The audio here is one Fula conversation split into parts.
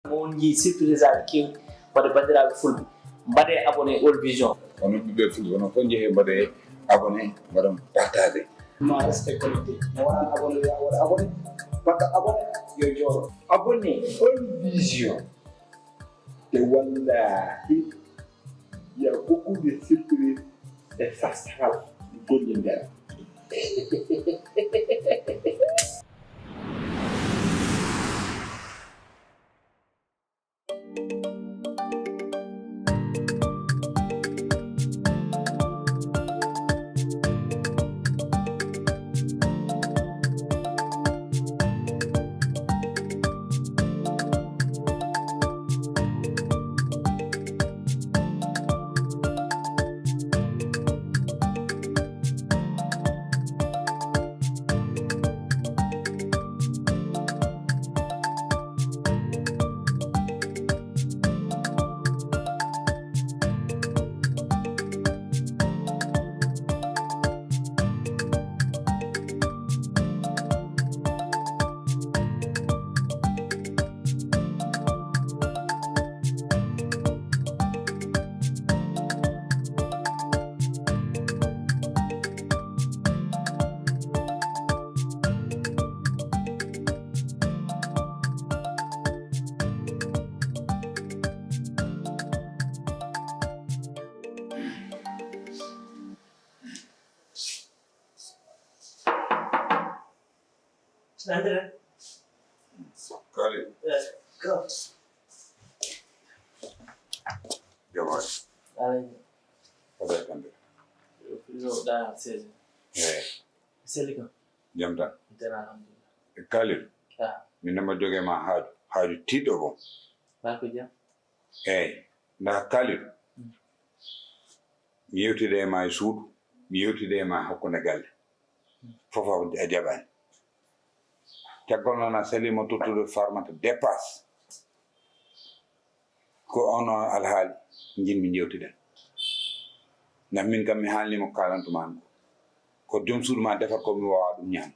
Mon ji surprise ki wadde bandiraɓe fulɓe mbaɗe abonné Olyvizion onon ɓiɓɓe fulɓe onon fof jeehe mbaɗe abonné mbaɗon partagé ma reste connecté mo wona abonné ya waɗa abonné bakka abonné yo jooɗo abonné Olyvizion te wallahi il y a beaucoup de surprises et ça sera gonɗi nder Andrea. Galle. Kaw. Jamal. Allez. Avec Andrea. Yo da série. Série ko. Jam tan. Alhamdulillah. Galle. Ah. Min nama jogue ma haaju tiiɗo bon. Ba ko jam. Nda Galle. Mi yewtide e ma e suudu, mi yewtide e ma hakkunde galle. Fof a jaɓani. Caggal noon a salima tottude farmata dépasse ko ono alhaali jinmi jewtiden ngam min kam mi haalnimo kalantuma an ko joom suudu ma defat ko mi wawa ɗum ñaam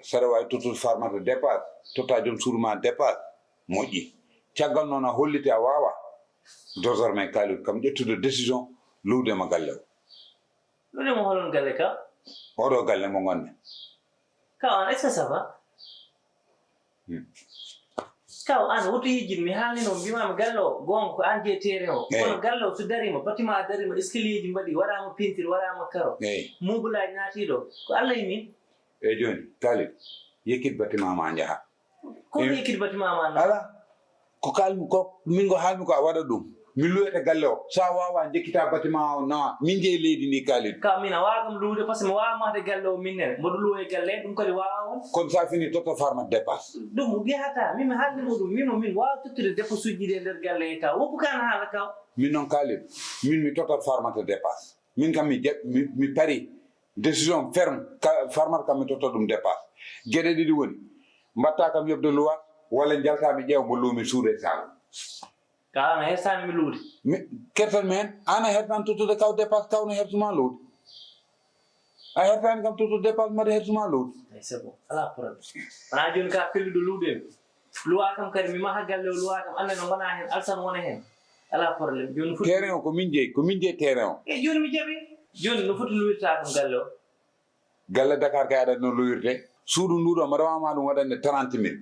saɗa wawi tottude farmata dépasse totta joom suudu ma dépasse moƴƴi caggal noon a holliti a wawa désormais kaaliɗo kam ƴettude décision luwdema galle o Luwdemo holon Galle Kaw? oɗo galle mo gonne Kaw, est-ce que ça va? Kaw, an woto yijin mi haalnino mbimama galle o gonga ko an je terrain o kono galle o so darima bâtiment darima escalier ji mbaɗi waɗama peinture waɗama karo meublage naatiɗo ko Allah e min eyyi joni Kalid yekkit bâtiment ma jaaha kono yekkit bâtiment ma ala ko kalmi ko min go haalmi ko a waɗa ɗum min luwete galle o sa wawa jekkita bâtiment o nawa min jeeyi leydi ndi Kalid ka min a wawagam luwde par ce que mi wawa mahde galle o minnene mboɗo luwoye galle ɗum kadi wawa on kono sa fini toto farma dépasse ɗum yahata min mi haaldimo ɗum mimo min wawa tottude dépense uji ɗi e nder galle e Kaw woppu kan haala Kaw min noon Kalid min mi totat farmata dépasse min kam mi pari décision ferme farmata kam mi totat ɗum dépasse gueɗe ɗiɗi woni mbatta kam yobde luwa walla jaltami ƴeew mo luumi suude saago Kaw ana hersani mi luwde kertan mi hen an a hertan tottude Kaw dépasse Kaw no hertuma luwde a hertani kam tottude dépasse mbaɗa hertuma luwde c'est bon ala problème wona joni ka pelliɗo luwde luwa kam kadi mi maha galle o luwa kam Allah no gona hen alsan wona hen ala probléme joni foti terrain o ko min jeeyi terrain o e joni mi jaɓi joni no foti luwirta kam galle o galle Dakar kay aɗa no luwirte suudu nduɗo mbaɗa wama ɗum waɗande 30 000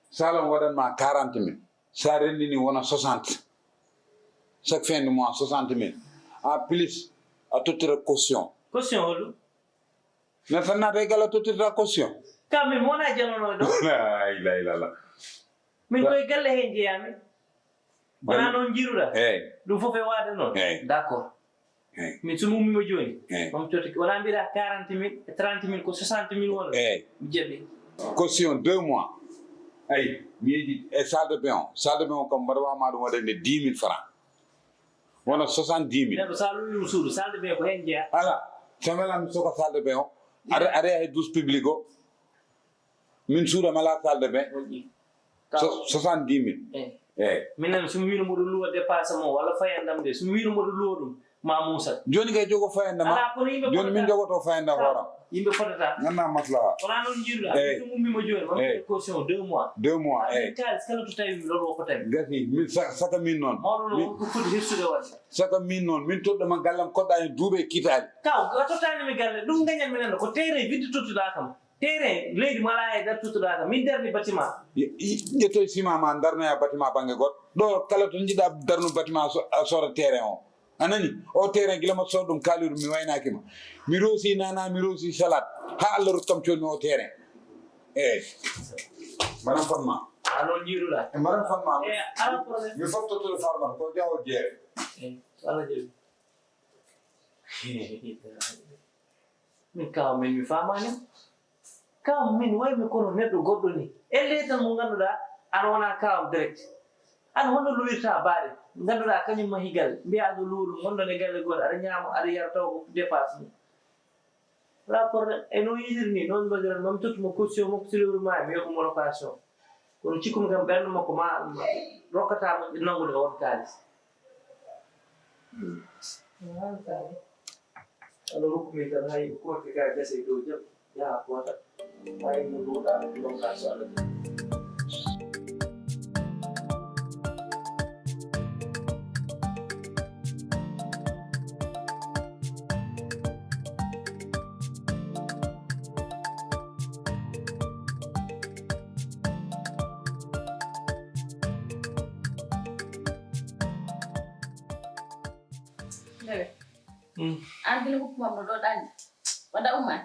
salon waɗanma 40 000 sa rendini wona 60 chaque fin de mois 60 000 en plus a tottira caution holɗum mais tan naata e galle a tottirta caution kam min wona janono ɗo la ilaha illallah min koye galle hen jeeyami wona noon jiruɗa ɗum fof e waade noon d' accord min so mummima joni mami totti wona mbiɗa 40 000 e 30 000 ko 60 000 wona mi jaɓi caution 2 mois ayi mi yeeji e salle de bain o kam mbaɗa wama ɗum waɗande 10 000 francs wona 70 000 neɗɗo sa luwima suudu salle de bain ko hen jeeya ala so welami soka salle de bain o aɗa yaha e douche publique o min suuɗam ala salle de bain 70 000 minen somi wino mboɗo luwa dépasse mo walla fayandam de somi wino mboɗo luwa ɗum ma Moussa joni kay jogo fayanda ma ala kono yimɓe joni min jogoto fayanda hooram yimɓe fotata ganna maslaha wona noon jiiruɗa so mummima joni wonɓe caution 2 mois 2 mois kalis kala to tawi mi loro ko tawi gati min saka min noon mawɗo ɗo ko foti hirsude wadde saka min noon min toɗɗoma gallam koɗɗa e duuɓe kitali kaw totanimi galle ɗum gañan minen ko terrain vidde tottuɗa kam terrain leydi mala e nder tottuɗa kam min darni bâtiment ƴettoye ciment ma darnoya bâtiment banggue goɗɗo ɗo kala to jiiɗa darnu bâtiment a sora terrain o anani o terrain guilama sood ɗum kaaliru mi waynakima mi roosi nana mi roosi salade ha Allah ruttam colmi o terrain eyyi mbaɗan fonma anon jiiruɗa mbaɗan fonma ala probléme mi foftotoɗo farmata ko jawo jeere Allah jaɓi min kaw min mi famanima kaw min waymi kono neɗɗo goɗɗo ni elle tan mo ganduɗa ana wona kawam direct ana honno luwirta baaɗe ganduɗa kañum mahi galle mbiya ɗo luuɗum gonɗon e galle goɗɗo aɗa ñaama aɗa yara taw ko dépasse mum wala probléme e no yiɗiri ni noon mbadiran mami tottuma caution makko so lewru ma mi yoɓumo location kono cikkumi kam ɓernde makko ma rokkatamo nangude on kalis aɗa rokkumi tan hay korka ka gase dow jaɓ yaha koota wayi no ɗuɗa lonka so Allah jaɓi an gila hukuma mo ɗo ɗanni waɗa umman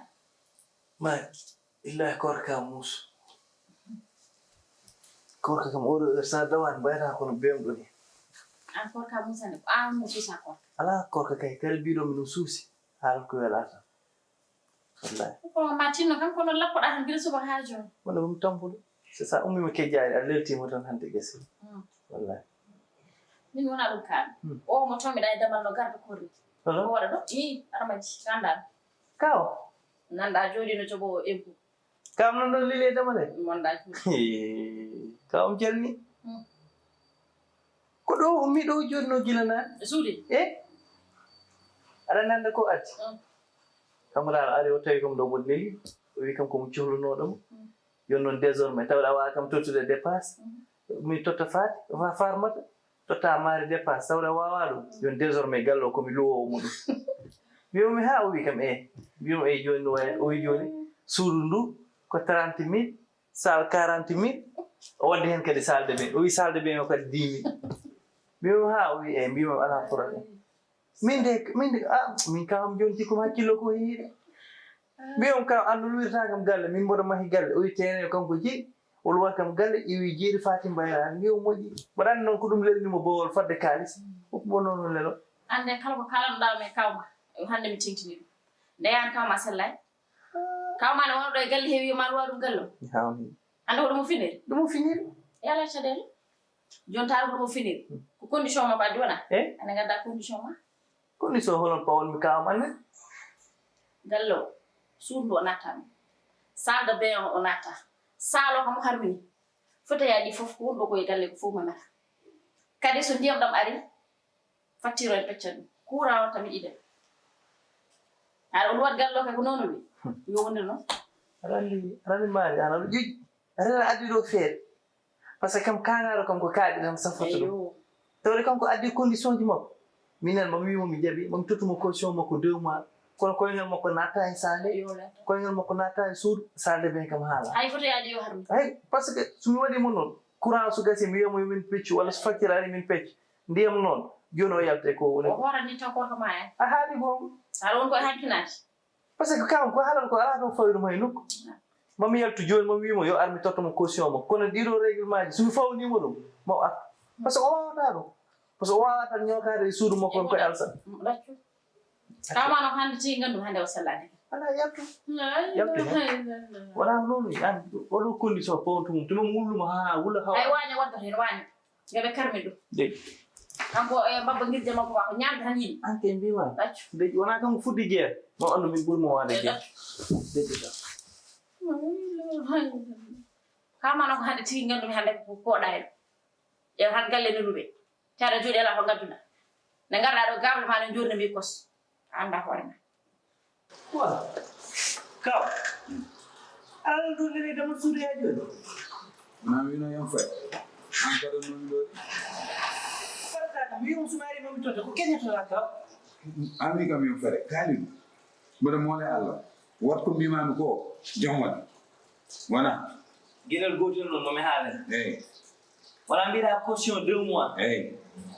ma illahi korka musu korka kam oɗo sa dawan mbayata kono bemɗo ni an korka musane ko an mo suusa korka ala korka kay kadi mbiɗomi no suusi haala ko welata wallahi ko ma tinno kam kono lappoɗa tan gila suba ha joni wona ɗum tampuɗo c'est ça ummima kejjari a leltima tan hande gese wallahi min wona ɗum kaami o mo tomiɗa e damal no garda korri ko waɗa ɗo i aɗa majji gandaɗo kaw nanda jooɗi no jogo empu kam non ɗon lili e damale wonda kawam jalni ko ɗo ummi ɗo joni no gilana suude aɗa nanda ko addi kamaraɗo ari o tawi kam ɗo mo leli o wi kam komo cohlunoɗomo joni noon désormais tawɗa wawa kam tottude dépasse mi totta faati farmata totta maari dépasse tawɗa wawa ɗum joni désormais gallo komi luwowo muɗum mbimomi ha o wi kam mbimo joni no way o wi joni suudu ndu ko 30 000 sal 40 000 o wadde hen kadi salde ɓe o wi salde ɓe o kadi 10 000 mbimomi ha o wi mbimo ala probléme min kam joni cikkum hakkillo ko heewi mbiyom kam andu luwirta kam galle min mboɗo mahi galle o wi terrain kanko jeeɗi o luwa kam galle ƴeewi jeeɗi faati mbayra mbiyo moƴƴi mbaɗa andi noon ko ɗum lelnimo bowol fadde kalis hokkumo noon lelo ande kala ko kalanɗa me kawma hande mi tintini ɗum ndeyan kawma sellay kawma ne wonɗo e galle heewi ma luwa ɗum gallo ande ko ɗum finiri ɗum finiri yala caɗele joni taari ko ɗum finiri ko condition ma baddi wona ane gadda condition ma condition holon pawol mi kawam anne gallo suudu o nattami salde bain o natta saalo kam harmini fotoyaji fof ko wonɗo koye galle ko fof ma mata kadi so ndiyam ɗam ari facture en pecca ɗum courant o tami ɗiɗen aɗa on wat gallo kay ko noonu wi yo wonde noon aɗa maari an aɗa ƴoƴƴi aɗa addi ɗo feere par ce que kam kanaɗo kam ko kaaɗi tan safoto ɗum tawde kanko addi condition ji makko minen mami wimo mi jaɓi mami tottumo caution makko 2 mois kono koyngel makko natta e sande koyngel makko natta e suudu salde ɓe kam haala hay fotoyaji yo harmi hay par ce que somi waɗimo noon courant so gasi mi wiyamo min peccu walla so facture ari min peccu ndiyam noon joni o yalte ko woni o horani taw korka ma en a haali boom aɗa won koye hakkinaki par ce que kam ko haalata ko ala ɗon fawru hay nokku mami yaltu joni mami wimo yo armi tottamo caution makko kono ɗiɗo règlement ji somi fawnimo ɗum mo ar par ce que o wawata ɗum par ce que o wawata ñokade e suudu makko on koye alsan ɗaccu kamano ko hande tigi gandu hande o sellade ala yaltu wala noon an oɗo condition pawntu mum tuma wullumo ha wulla haw ay waña wadda hen waña yoɓe karmi ɗum kanko e mbabba guirde makko ma ko ñamde tan yiɗi an ke mbima ɗaccu deƴi wona kanko fuɗɗi guerre mo andu min ɓuurimo wade guerre deƴƴita kamano ko hande tigi gandumi hande ko koɗa en ƴew tan galle neluɓe taɗa jooɗi ala ko gadduɗa nde garɗa ɗo gable ma ne jurni mbi kos anda hoore ma voilà Kaw. Ala do le dama suudi ya joni. Na wi no yam fay. An ko do no do. Farata mi yum sumari mo to ko kenya to la Kaw. Ami kam yam fay kali. Bodo mo le Allah. Wat ko mi man ko jomma. Wana. Gilal gotel non mo mi haalen. Wala mbira caution 2 mois.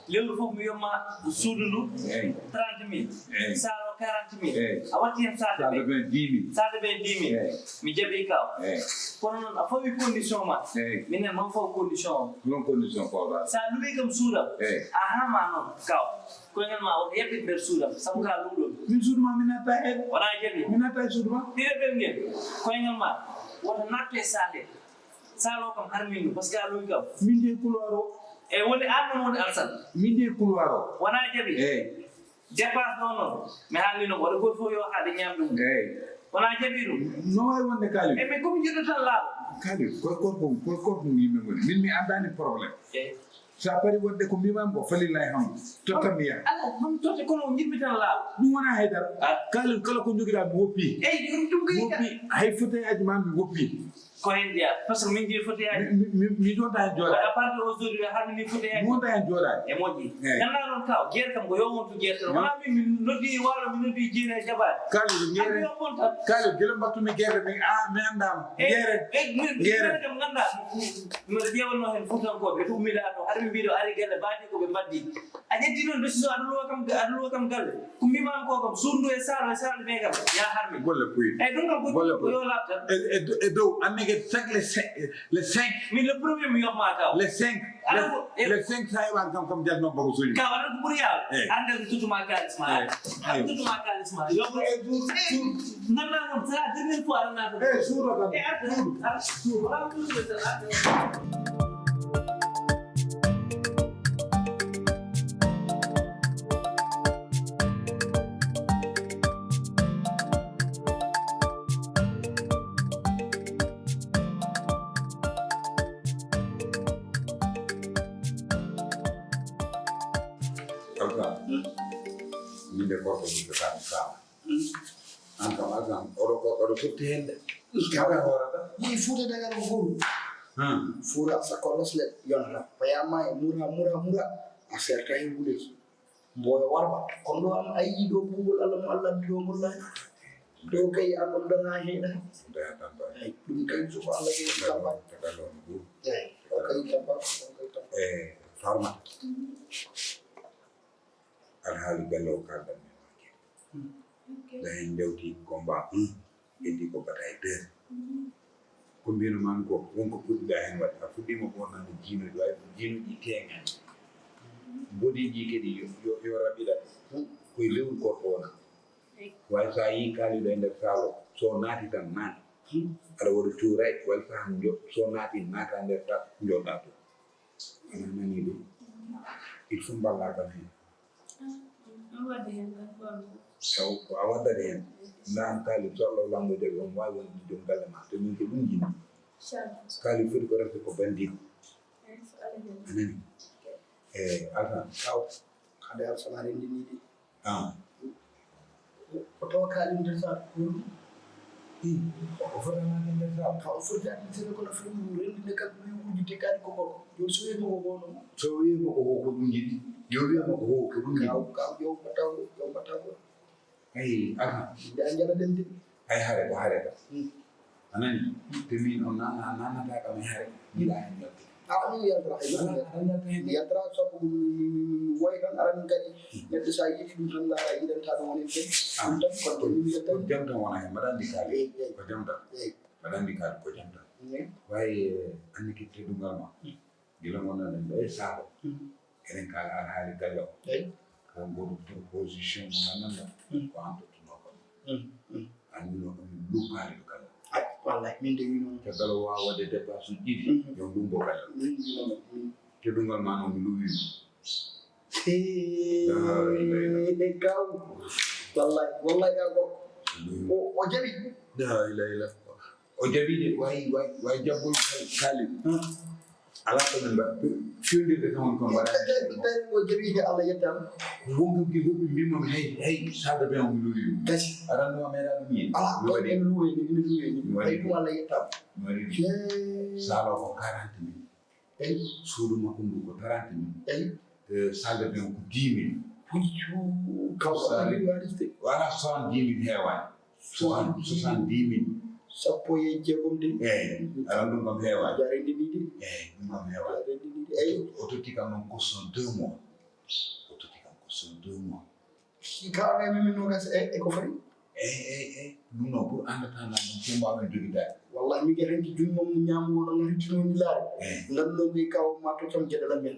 Lewru fof mi yomma suudu ndu 30.000 salo 40.000 a watti hen salde be 10.000 mi jabi Kaw kono non a fawi condition ma minen man faw condition non condition ko ba sa luwi kam suudam a hama non Kaw ko ngal ma o yebbit ber suudam sabu ka ludo min suudu ma minata e wala jabi minata suudu ma dire be ngel ko ngal ma wona natte salde salo kam harminu parce que a luwi kam min de kuloro e woni arno woni alsan min de kuloro wana jabi dépasse non mi haalino waɗa goto fof yo haade ñamde mum wona jaɓi ɗum no wawi wonde kali e mais komi jiɗo tan laaɓa kali ko yimɓe goni min mi andani probléme sa pari wonde ko mbimam ko falillahi hamdu tottam mi yaha ala ɗum totte kono jiɗmi tan laaɓa ɗum wona haydara kali kala ko joguiɗa mi woppi eyyi ɗum woppi hay fauteuil ma mi woppi ko hen jeeya par ce que min jeeyi fauteuil mi jonta hen jooɗa à part de aujourd'hui harmini fauteuil mi wonta hen jooɗade e moƴƴi ganduɗa noon Kaw jeere kam ko yo wontu jeere tan wona min mi noddi walo mi noddi jeere e jaɓade kali jeere kali guila battumi guerre mi andama guerre kam ganduɗa mbiɗa ƴewanno hen fuutankoɓe to ummiɗa to har mi mbiɗo ari galle baadi koɓe mbaddi a ƴetti noon décision aɗa luwa kam galle ko mbimam ko kam sundu e salo ɓe kam ya harmi golle puyi eyyi ɗum kam ko yo labtan e dow anni chaque les 5 min le premier mi yobma Kaw les 5 les 5 sa heɓan kam jalno bako soñi Kaw aɗa ko ɓuuri yaw ande ko tutuma kalisma aɗa tutuma kalisma yoɓo e ganduɗa noon sala dernière fois aɗa naata suuɗo kam minde korko ɗum kam sama an kam asan oɗo fotti hende kaɓe hoorata yi fuuta dagal ko furu fura sa kolosle yonata payama e mura a serta e wuleki mboyo warba kono ɗo am ayi ɗo bugol Allah mo Allah ɗo mollahi ɗo kay an ɗon dana heɗa ɗum kay soko Allah ke tamba o kay tamba farma alhaali galle o kaldan min wake da hen jawti combat 1 heddi ko bataille 2 ko mbino man ko wonko fuɗɗiɗa hen waɗi a fuɗɗima ɓornande jiinoji wawi jiinoji teŋani boɗiji kadi yo raɓɓiɗa koye lewru korko wona way sa yi kaaliɗo e nder salo so naati tan naati aɗa waɗa tuuray walla sahan so naati naata nder sa joɗɗa to ana nani ɗum il faut mballakam hen taw ko a waddata hen ndan kaali sohla lamdo jogi on wawi wonde joom galle ma to min ko ɗum jinni kaali foti ko refde ko bandiko anani altan Kaw hade alsana rendiniɗi ko tawa kaalim nder sa o fotanade nder sa ka o foti aɗitede kono fewnu rendinde kam wi wujite kaali ko gorko joni so wiyimo ko gono so wiyimo ko ko ɗum jiɗi yo wiyama ko ko ɗum jiɗi kaw yo batta ko ayi altan ya jala dende ay hare ko hareta anani te min on nanata kam e hare jiɗa hen yotte ani yaltara sabu way tan aran kadi neɗɗo sa yiɗi ɗum tan laara yiɗanta ɗum wonen ten ɗum tan konto ko jam tan wona hen mbaɗa andi kaali ko jam tan mbaɗa andi kaali ko jam tan wayi anni ki teddungal ma gila gonnoɗen ɗo e saako enen kaala alhaali galle o won goɗo proposition mo gandanɗa ko an tottuno kon andino ɗum lukkaali ɗo galle wallahi min de wino caggal o wawa wadde dépense uji ɗiɗi yo ɗum bo galle teddungal ma noon mi luwimo Kaw wallahi ya gorko o jaɓi la ilaha illa o jaɓi de way jabbol kaali ala ko men ba fiundirde tan kon waɗa tawi o jaɓi he Allah yettam wonko ki hoɓɓe mbimami hey salde ɓe on luuri gasi aranno meeɗa ɗum yin ala ɗo en luweni ina luweni hay ɗum Allah yettam mi waɗi salo ko 40 mille eyi suudu makko ndu ko 30 mille eyi salde ɓe ko 10 mille kawsa waɗiste wala 70 mille heewani 70 mille sappo e jeegom de eyi aran ɗum kam heewani jarendi ni de eyi ɗum kam heewani jarendi ni de eyi o totti kam noon coston 2 mois o totti kam coston 2 mois kawne min no gas e ko fari eyi ɗum noon pour andatana ɗum fof mbawen jogitade wallahi mi gueɗanti junmom ñamgo no rittinoni laare ganduɗo ɓe kaw ma to tam gueɗala men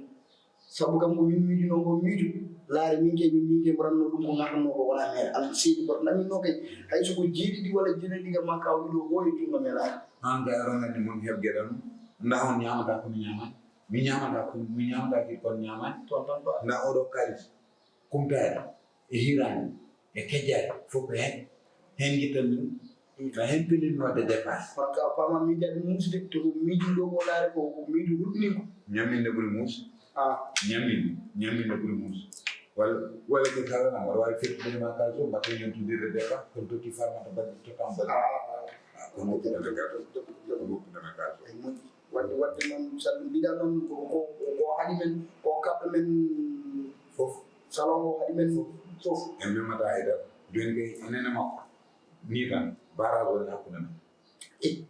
sabu kam ko min miijuno ngo miijo laare min ke mo ranno ɗum ko gardanno ko wona mere allah seedi goto naminno kay hay soko jeeɗiɗi walla jeeɗiɗi kam ma kaw ɗiɗo woyi jungo men laare an ga aronani mon heɓgueɗa ɗum nda on ñamata komi ñamani mi ñamata ki kon ñamani toon tan ba nda oɗo kalis kumtade e hirani e kejjade fof ko hen guittan min ka hen pelin wadde dépasse kono ka pama miijade muusde to ko miijuɗo ko laare ko miijo hulɓini ko ñamminde ɓuuri muus ñamminde ɓuuri muus walla ko kalana waɗa wawi fettude ma kalis o mbatta yontodirde dépasse kono tokki farmata badde totam badde kono woppudana kalis wadde noon saɗa mbiɗa noon ko haɗi men ko kaɓɗo men fof salon o haɗi men fof en memata haydara joni kay enene makko ni tan barage woni hakkude men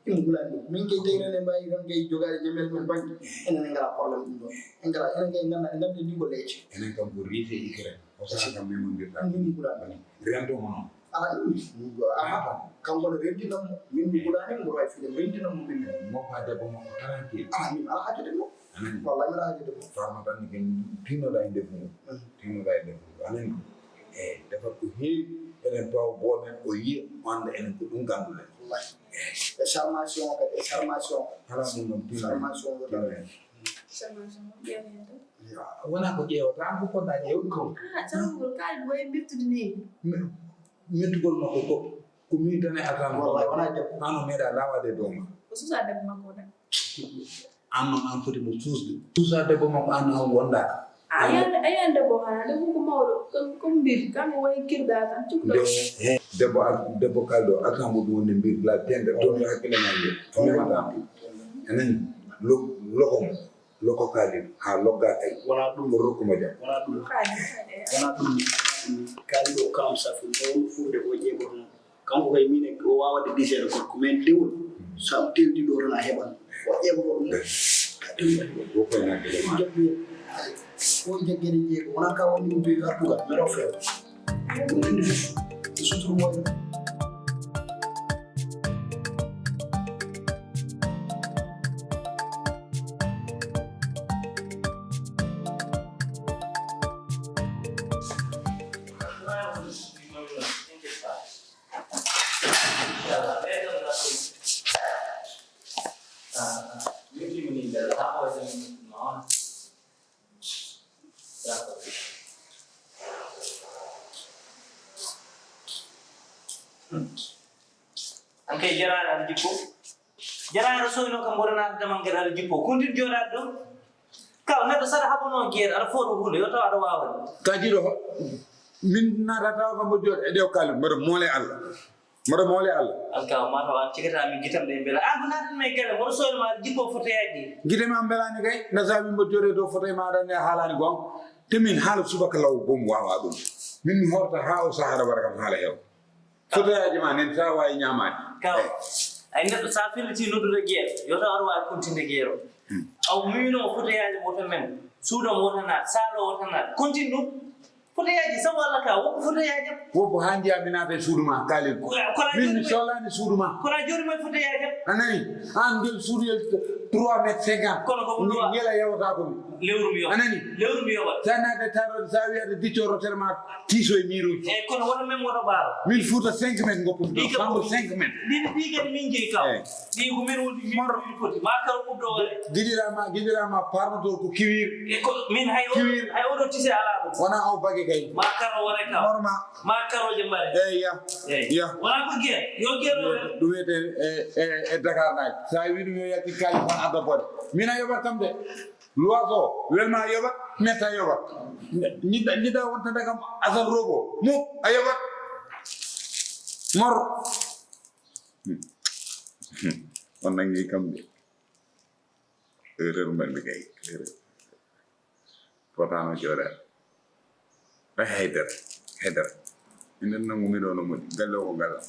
ɗum gulani ɗum min kay tawi enen mbawi tan kay jogade ñamel men baŋnge enen en ngala probléme ɗum ɗon en ngala enen kay gande ndi ko leecce enen kam ko riite ikren o saka kam memodirɗa min gulani rentomo noon ala aha kanko ne rentinammo min mi gulani mboɗo wawi fiide rentinammo min mokko ha debbo makko tranquille min ala hajjude mo anani wallahi mi ala hajjude mo farma tan ken tinnoɗa e ndefu mum anani defat ko heewi enen pawa bomen o yiya anda enen ko ɗum ganduɗen e charmation kadi e charmation hala ɗum noon charmation wona ko ƴeewata an ko poɗɗa ƴeewde ko jangol kaali wayi mbirtude ni mettugol makko ko min tan e atan wallahi wona debbo an o meeɗa lawade e dow ma ko susa debbo makko o an noon an foti mo suusde suusa debbo makko an an wondaka ayan debbo hana debbo ko mawɗo comme mbir kanko wayi kirɗa tan cukɗo debbo kalɗo atanmo ɗum wonde mbir la tende toon yo hakkille ma wiye memata anani loko kalin ha logga tay wona ɗum ko rokkuma jam wona ɗum kaaliɗo kam safi ɗon furde ko ƴeeɓoto noon kanko koye min o wawade disede gorko mais dewol sa teldi ɗo tan a heɓan o ƴeeɓoto ɗum wokoye naggele ma o jaggede jeego wona ka woni ɗum bewi artugal mbeɗo feewa ɗum inde fof e suturu moƴo anke jarani aɗa jippo jarani aɗa soyno kam mboɗo naata damangueɗe aɗa jippo continue joɗade ɗon kaw neɗɗo saɗa haɓano gueere aɗa fooɗo hunde yo taw aɗa wawani kajiɗo min natatawa kam mo jooɗe e ɗew kalmi mboɗo moole allah an kaw mataw an cigata min guitam ɗe beela an ko natanma e gueɗe mboɗo soyno ma aɗa jippo fotoyaji ɗi guitema am belani kay nasamin mbo jooɗe dow fotoye maɗa ne haalani gon te min haala subaka law boom wawa ɗum min mi horta ha o sahara waɗa kam haala heew fotoyaji ma nen sa wawi ñamade kaw ay neɗɗo sa filliti noddude gueere yo taw aɗa wawi continue gueere o aw mino fotoyaji woto men suudam wotanat salo wotanat continue ɗum fotoyaji sabu allah ka woppo fotoyaji woppo ha jiyaɓe naata e suudu ma kalin min mi sohlani suudu ma kono a jooɗi moye fotoyaji anani an ngel suuduyel 3 mètre 50 kono ko ɗum ngela yewata komi lewru mi yoɓa anani lewru mi yoɓa sa naade tarode sa wiyade diccoro tere ma tiiso e miruji eyyi kono woto men woto ɓaaro min fuuta 5 mètre goppumi ɗo fambo 5 mètre ɗi kadi min jeeyi kaw ɗi ko min woni min foti ma karo ɓuɗɗo ore giɗirama parnotol ko kiwir min hay oɗo tise ala ɗum wona aw bagge kay ma karo wore kaw normal ma karoje mbare eyyi wona ko gueer yo gueer ɗum wiyete e Dakar naji sa wi ɗum yo yalti kali ada bod mina yoba tam de l'oiseau welma yoba meta yoba ni da wonta daga azan robo mu ayoba mor on nangi kam de erreur man bi kay erreur potano jora haydar ina nangu mi dono mo galle ko galla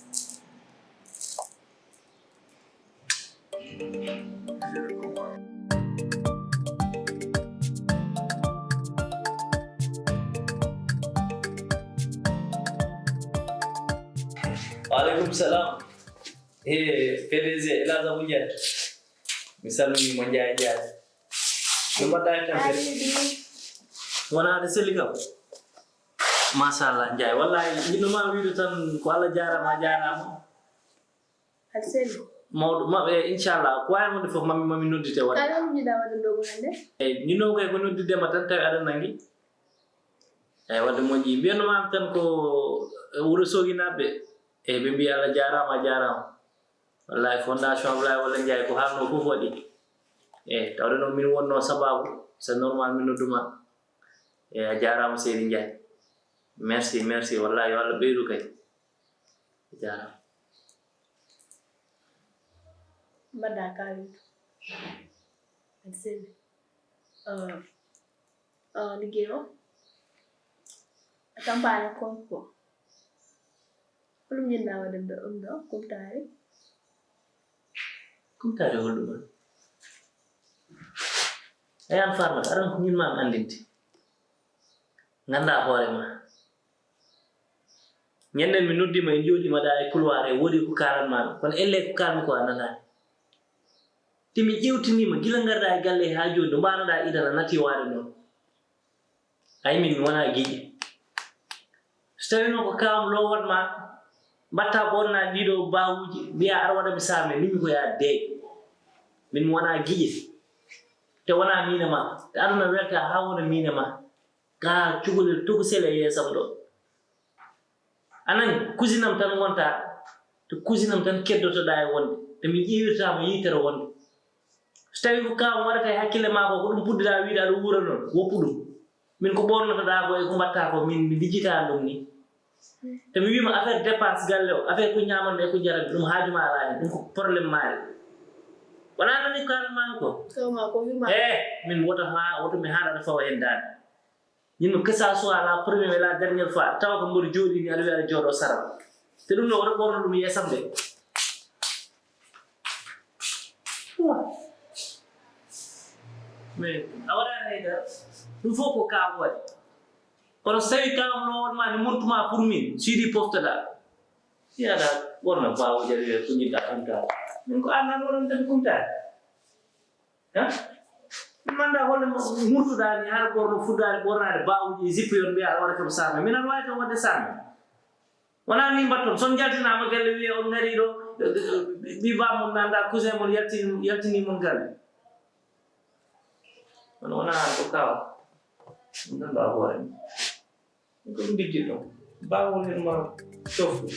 Waalaikumsalam. PDG Elaza Munjai. Misal ni Munjai Jai. Cuma dah kan. Wana ada selikam. Masalah Jai. Wallahi ini mah video tan kuala jara majara. Aseli. Mau inshallah kuai mau difok mami nudi te wala. Kalau ni dawa dogo hande. Ni no kay ko nudi de matan tay ada nangi. Wada mo ji bieno ma tan ko urusogi nabe. Be mbi ala jarama wallahi fondation Ablaye wala Ndiaye ko harno fof wadi tawde no min wonno sababu c'est normal min nodduma a jarama seydi Ndiaye merci wallahi walla beydu kay jarama Mbada kawi Aseli. Ligeo. Kampanye konko. Belum nyendawa dende kumtare holɗuma ayan farmata aran ko ñinmam andinte ganda hoorema ñanden mi noddima e jooɗimaɗa e couloir e woodi ko kalanmaɓe kono elle ko kalmi ko a nanani timi ƴewtinima gila garɗa e galle ha joni no mbanoɗa idana nati waade noon aymin mi wona giƴe so tawi noon ko kawam lowatma batta bonna ɗiɗo bawuji biya ar waɗa mi saame nimi ko ya deeƴ min wona giƴe te wona mine ma te aduna welta ha wona mine ma ka cugolel togosel e yeesam ɗo anani cousinam tan wonta te cousinam tan keddotoɗa e wonde te mi ƴewirtama yitere wonde so tawi ko kawam waɗata e hakkille ma ko ɗum puɗɗiɗa wiide aɗa wuura noon woppu ɗum min ko ɓornotoɗa ko e ko mbatta ko min mi lijjita ɗum ni te mi wima affaire dépense galle o affaire ko ñamanɗe ko jarabi ɗum haajuma ala hen ɗum ko probléme maari wona nani ko halanmami ko min woto mi haaɗaɗa fawa hen dande yimɓe que ça soit la première et la dernière fois tawa ko mboɗo jooɗi ni aɗa wiya aɗa jooɗo saral te ɗum no woto ɓorno ɗum yeesam de mais a waɗani haydara ɗum fof ko kaw waɗi kono so tawi kawam no wonma ne montuma pour min suiɗi poftoɗa siyaɗa ɓorno bawo jari wiya ko jiɗɗa kumtade min ko annan wonon tan kumtade min manda holle murtuɗa ni har ɓorno fuddade ɓornade bawuji zippo yon mbiya aɗa waɗa kam samme min aɗa wawi tan wadde samme wona ni mbatton son jaltinama galle wiya on gari ɗo ɓibamon nanda cousin mon yaltinimon galle kono wona ko kawa ɗum tan mbawa hoore ko ɗum diggi ɗon bawol hen ma coftu